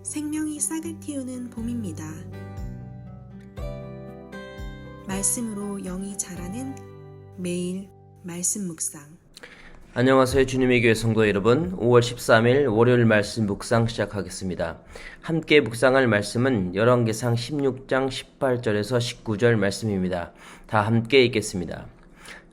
생명이 싹을 틔우는 봄입니다. 말씀으로 영이 자라는 매일 말씀 묵상. 안녕하세요. 주님의 교회 성도 여러분, 5월 13일 월요일 말씀 묵상 시작하겠습니다. 함께 묵상할 말씀은 열왕기상 16장 18절에서 19절 말씀입니다. 다 함께 읽겠습니다.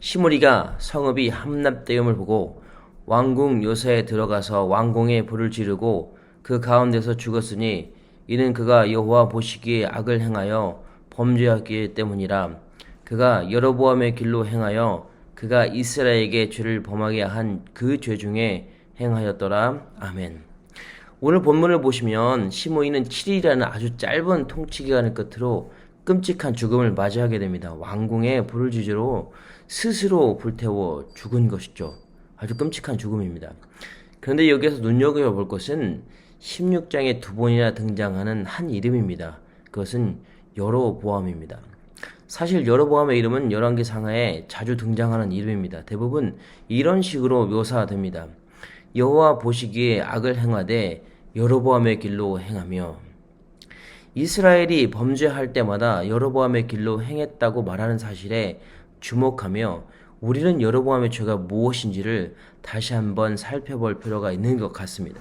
시므리가 성읍이 함락되음을 보고 왕궁 요새에 들어가서 왕궁에 불을 지르고 그 가운데서 죽었으니 이는 그가 여호와 보시기에 악을 행하여 범죄하기 때문이라. 그가 여로보암의 길로 행하여 그가 이스라엘에게 죄를 범하게 한 그 죄 중에 행하였더라. 아멘. 오늘 본문을 보시면 시므이는 7일이라는 아주 짧은 통치 기간을 끝으로 끔찍한 죽음을 맞이하게 됩니다. 왕궁에 불을 지지로 스스로 불태워 죽은 것이죠. 아주 끔찍한 죽음입니다. 그런데 여기서 눈여겨볼 것은 16장에 두 번이나 등장하는 한 이름입니다. 그것은 여로보암입니다. 사실 여로보암의 이름은 열왕기상하에 자주 등장하는 이름입니다. 대부분 이런 식으로 묘사됩니다. 여호와 보시기에 악을 행하되 여로보암의 길로 행하며. 이스라엘이 범죄할 때마다 여로보암의 길로 행했다고 말하는 사실에 주목하며 우리는 여로보암의 죄가 무엇인지를 다시 한번 살펴볼 필요가 있는 것 같습니다.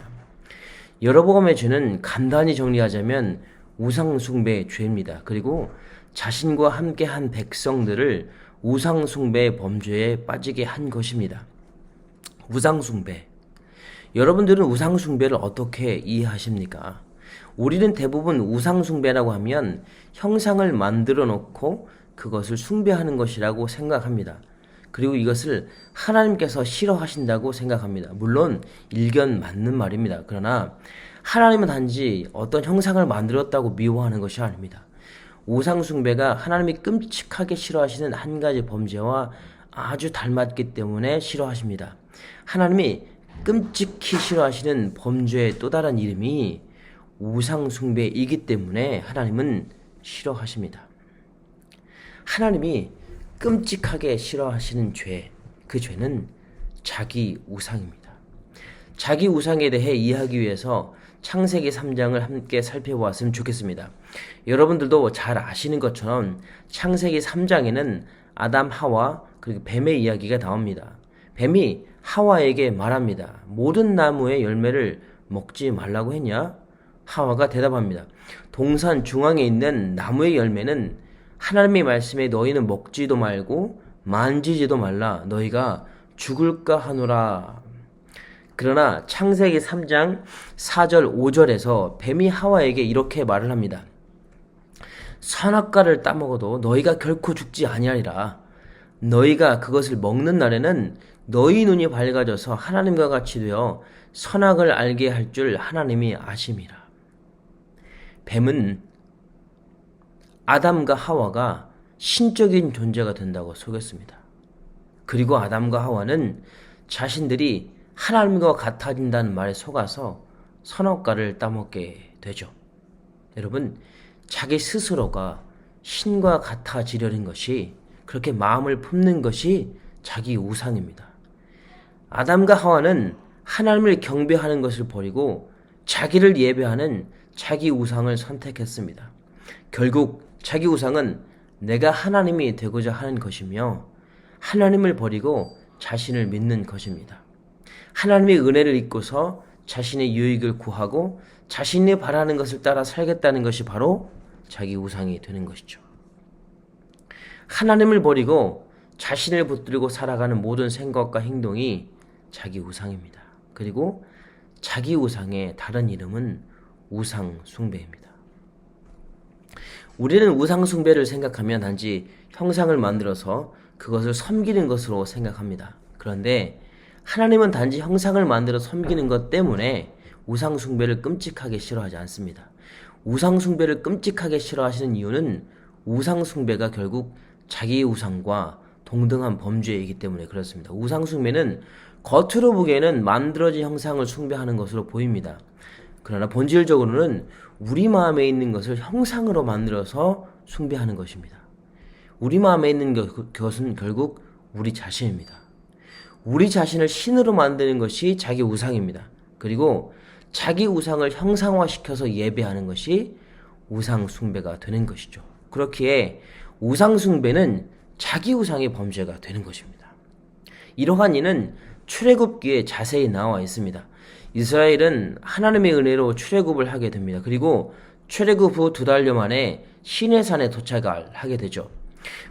여로보암의 죄는 간단히 정리하자면 우상숭배의 죄입니다. 그리고 자신과 함께한 백성들을 우상숭배의 범죄에 빠지게 한 것입니다. 우상숭배. 여러분들은 우상숭배를 어떻게 이해하십니까? 우리는 대부분 우상숭배라고 하면 형상을 만들어 놓고 그것을 숭배하는 것이라고 생각합니다. 그리고 이것을 하나님께서 싫어하신다고 생각합니다. 물론 일견 맞는 말입니다. 그러나 하나님은 단지 어떤 형상을 만들었다고 미워하는 것이 아닙니다. 우상숭배가 하나님이 끔찍하게 싫어하시는 한 가지 범죄와 아주 닮았기 때문에 싫어하십니다. 하나님이 끔찍히 싫어하시는 범죄의 또 다른 이름이 우상숭배이기 때문에 하나님은 싫어하십니다. 하나님이 끔찍하게 싫어하시는 죄, 그 죄는 자기 우상입니다. 자기 우상에 대해 이해하기 위해서 창세기 3장을 함께 살펴보았으면 좋겠습니다. 여러분들도 잘 아시는 것처럼 창세기 3장에는 아담, 하와 그리고 뱀의 이야기가 나옵니다. 뱀이 하와에게 말합니다. 모든 나무의 열매를 먹지 말라고 했냐? 하와가 대답합니다. 동산 중앙에 있는 나무의 열매는 하나님의 말씀에 너희는 먹지도 말고 만지지도 말라. 너희가 죽을까 하노라. 그러나 창세기 3장 4절 5절에서 뱀이 하와에게 이렇게 말을 합니다. 선악과를 따먹어도 너희가 결코 죽지 아니하리라. 너희가 그것을 먹는 날에는 너희 눈이 밝아져서 하나님과 같이 되어 선악을 알게 할 줄 하나님이 아심이라. 뱀은 아담과 하와가 신적인 존재가 된다고 속였습니다. 그리고 아담과 하와는 자신들이 하나님과 같아진다는 말에 속아서 선악과를 따먹게 되죠. 여러분, 자기 스스로가 신과 같아지려는 것이, 그렇게 마음을 품는 것이 자기 우상입니다. 아담과 하와는 하나님을 경배하는 것을 버리고 자기를 예배하는 자기 우상을 선택했습니다. 결국 자기 우상은 내가 하나님이 되고자 하는 것이며 하나님을 버리고 자신을 믿는 것입니다. 하나님의 은혜를 잊고서 자신의 유익을 구하고 자신이 바라는 것을 따라 살겠다는 것이 바로 자기 우상이 되는 것이죠. 하나님을 버리고 자신을 붙들고 살아가는 모든 생각과 행동이 자기 우상입니다. 그리고 자기 우상의 다른 이름은 우상숭배입니다. 우리는 우상숭배를 생각하면 단지 형상을 만들어서 그것을 섬기는 것으로 생각합니다. 그런데 하나님은 단지 형상을 만들어 섬기는 것 때문에 우상숭배를 끔찍하게 싫어하지 않습니다. 우상숭배를 끔찍하게 싫어하시는 이유는 우상숭배가 결국 자기 우상과 동등한 범죄이기 때문에 그렇습니다. 우상숭배는 겉으로 보기에는 만들어진 형상을 숭배하는 것으로 보입니다. 그러나 본질적으로는 우리 마음에 있는 것을 형상으로 만들어서 숭배하는 것입니다. 우리 마음에 있는 것은 결국 우리 자신입니다. 우리 자신을 신으로 만드는 것이 자기 우상입니다. 그리고 자기 우상을 형상화시켜서 예배하는 것이 우상 숭배가 되는 것이죠. 그렇기에 우상 숭배는 자기 우상의 범죄가 되는 것입니다. 이러한 이는 출애굽기에 자세히 나와 있습니다. 이스라엘은 하나님의 은혜로 출애굽을 하게 됩니다. 그리고 출애굽 후 2달여 만에 시내산에 도착을 하게 되죠.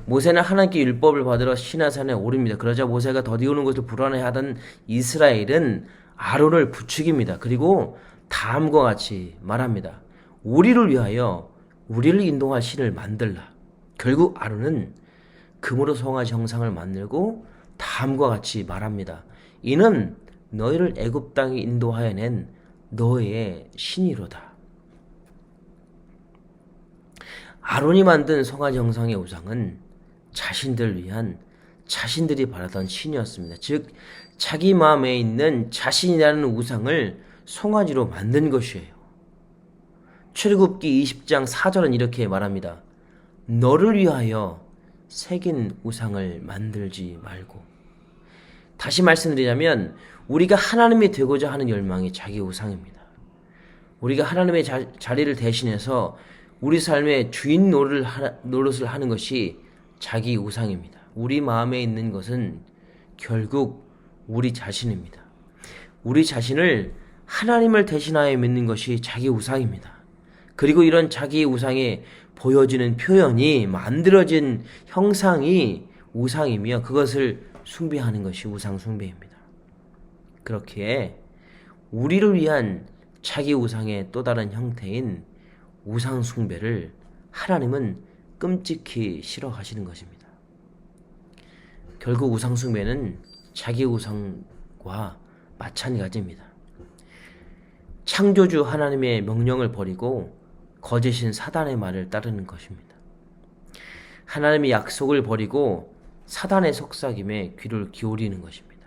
모세는 하나님께 율법을 받으러 시내산에 오릅니다. 그러자 모세가 더디 오는 것을 불안해하던 이스라엘은 아론을 부추깁니다. 그리고 다음과 같이 말합니다. 우리를 위하여 우리를 인도할 신을 만들라. 결국 아론은 금으로 송아지 형상을 만들고 다음과 같이 말합니다. 이는 너희를 애굽 땅에 인도하여 낸 너의 신이로다. 아론이 만든 송아지 형상의 우상은 자신들을 위한 자신들이 바라던 신이었습니다. 즉 자기 마음에 있는 자신이라는 우상을 송아지로 만든 것이에요. 출애굽기 20장 4절은 이렇게 말합니다. 너를 위하여 새긴 우상을 만들지 말고. 다시 말씀드리자면 우리가 하나님이 되고자 하는 열망이 자기 우상입니다. 우리가 하나님의 자리를 대신해서 우리 삶의 주인 노릇을 하는 것이 자기 우상입니다. 우리 마음에 있는 것은 결국 우리 자신입니다. 우리 자신을 하나님을 대신하여 믿는 것이 자기 우상입니다. 그리고 이런 자기 우상에 보여지는 표현이 만들어진 형상이 우상이며 그것을 숭배하는 것이 우상 숭배입니다. 그렇기에 우리를 위한 자기 우상의 또 다른 형태인 우상 숭배를 하나님은 끔찍히 싫어하시는 것입니다. 결국 우상 숭배는 자기 우상과 마찬가지입니다. 창조주 하나님의 명령을 버리고 거짓인 사단의 말을 따르는 것입니다. 하나님의 약속을 버리고 사단의 속삭임에 귀를 기울이는 것입니다.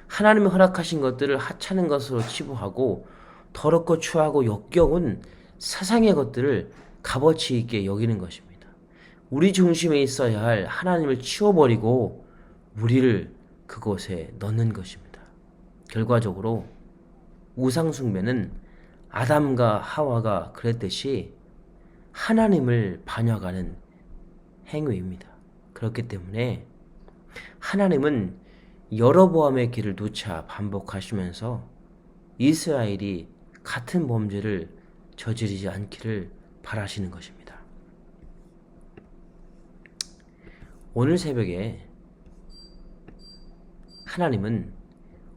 하나님이 허락하신 것들을 하찮은 것으로 치부하고 더럽고 추하고 역겨운 세상의 것들을 값어치 있게 여기는 것입니다. 우리 중심에 있어야 할 하나님을 치워버리고 우리를 그곳에 넣는 것입니다. 결과적으로 우상 숭배는 아담과 하와가 그랬듯이 하나님을 반역하는 행위입니다. 그렇기 때문에 하나님은 여로보암의 길을 누차 반복하시면서 이스라엘이 같은 범죄를 저지르지 않기를 바라시는 것입니다. 오늘 새벽에 하나님은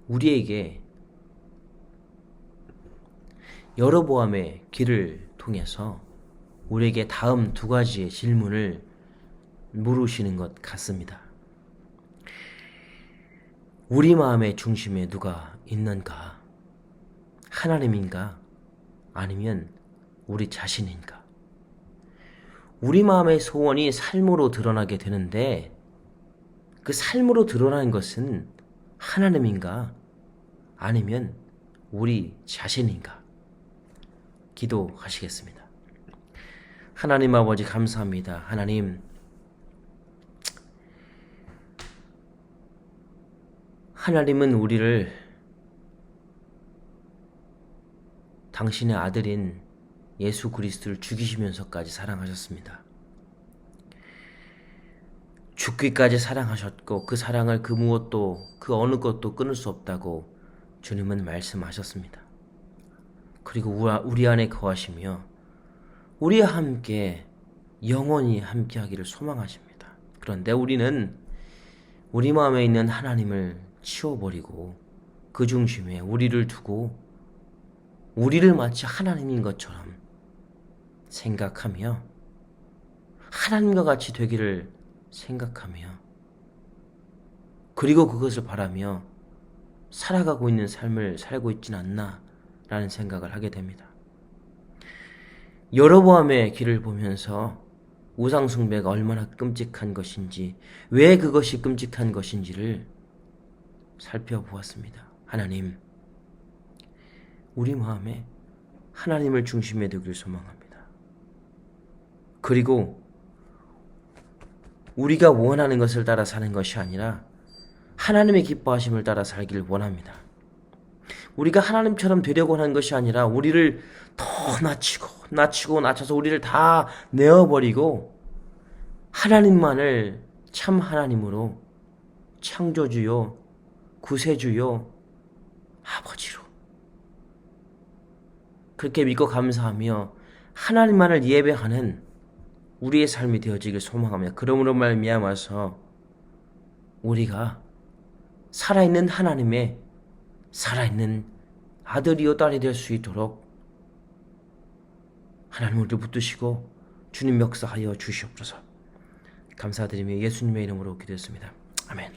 우리에게 여로보암의 길을 통해서 우리에게 다음 2가지의 질문을 물으시는 것 같습니다. 우리 마음의 중심에 누가 있는가? 하나님인가? 아니면 우리 자신인가? 우리 마음의 소원이 삶으로 드러나게 되는데 그 삶으로 드러나는 것은 하나님인가? 아니면 우리 자신인가? 기도하시겠습니다. 하나님 아버지 감사합니다. 하나님은 우리를 당신의 아들인 예수 그리스도를 죽이시면서까지 사랑하셨습니다. 죽기까지 사랑하셨고 그 사랑을 그 무엇도 그 어느 것도 끊을 수 없다고 주님은 말씀하셨습니다. 그리고 우리 안에 거하시며 우리와 함께 영원히 함께하기를 소망하십니다. 그런데 우리는 우리 마음에 있는 하나님을 치워버리고 그 중심에 우리를 두고 우리를 마치 하나님인 것처럼 생각하며 하나님과 같이 되기를 생각하며 그리고 그것을 바라며 살아가고 있는 삶을 살고 있진 않나 라는 생각을 하게 됩니다. 여로보암의 길을 보면서 우상 숭배가 얼마나 끔찍한 것인지 왜 그것이 끔찍한 것인지를 살펴보았습니다. 하나님, 우리 마음에 하나님을 중심에 두길 소망합니다. 그리고 우리가 원하는 것을 따라 사는 것이 아니라 하나님의 기뻐하심을 따라 살기를 원합니다. 우리가 하나님처럼 되려고 하는 것이 아니라 우리를 더 낮춰서 우리를 다 내어버리고 하나님만을 참 하나님으로, 창조주요, 구세주요, 아버지로 그렇게 믿고 감사하며 하나님만을 예배하는 우리의 삶이 되어지길 소망하며, 그러므로 말미암아서 우리가 살아있는 하나님의 살아있는 아들이요 딸이 될 수 있도록 하나님 우리를 붙드시고 주님 역사하여 주시옵소서. 감사드리며 예수님의 이름으로 기도했습니다. 아멘.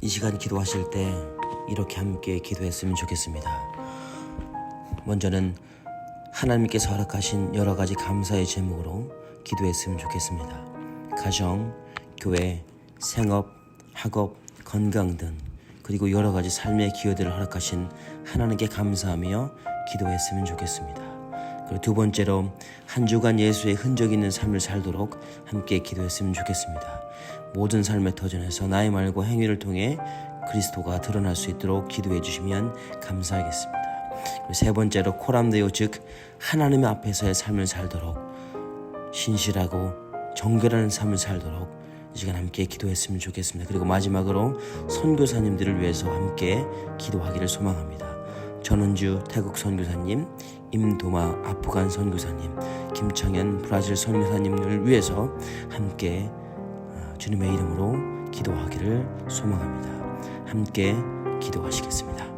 이 시간 기도하실 때 이렇게 함께 기도했으면 좋겠습니다. 먼저는 하나님께서 허락하신 여러 가지 감사의 제목으로 기도했으면 좋겠습니다. 가정, 교회, 생업, 학업, 건강 등 그리고 여러 가지 삶의 기회들을 허락하신 하나님께 감사하며 기도했으면 좋겠습니다. 그리고 두 번째로 한 주간 예수의 흔적 있는 삶을 살도록 함께 기도했으면 좋겠습니다. 모든 삶의 터전에서 나의 말과 행위를 통해 그리스도가 드러날 수 있도록 기도해 주시면 감사하겠습니다. 그리고 세 번째로 코람데오, 즉 하나님 앞에서의 삶을 살도록, 신실하고 정결한 삶을 살도록 이 시간 함께 기도했으면 좋겠습니다. 그리고 마지막으로 선교사님들을 위해서 함께 기도하기를 소망합니다. 전은주 태국 선교사님, 임도마 아프간 선교사님, 김창현 브라질 선교사님을 위해서 함께 주님의 이름으로 기도하기를 소망합니다. 함께 기도하시겠습니다.